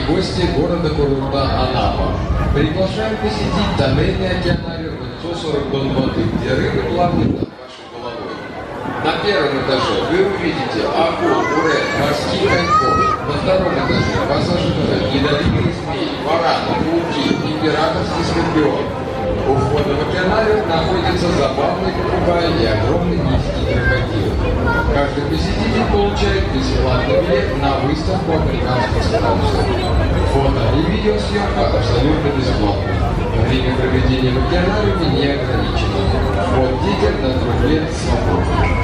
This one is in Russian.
гости города-курорта Анапа. Приглашаем посетить тоннельный океанариум «140 тонн воды», где рыбы плавают над вашей головой. На первом этаже вы увидите акул, бурен, морских коньков. На втором этаже вас ожидают ядовитые змеи, вараны, пауки, императорский скорпион. У входа в океанариум находится забавный попугай и огромный низкий крокодил. Каждый посетитель получает бесплатный билет на выставку американских станций. Фото и видеосъемка абсолютно бесплатны. Время проведения в океанариуме не ограничено. Вход детям до 2 лет свободен.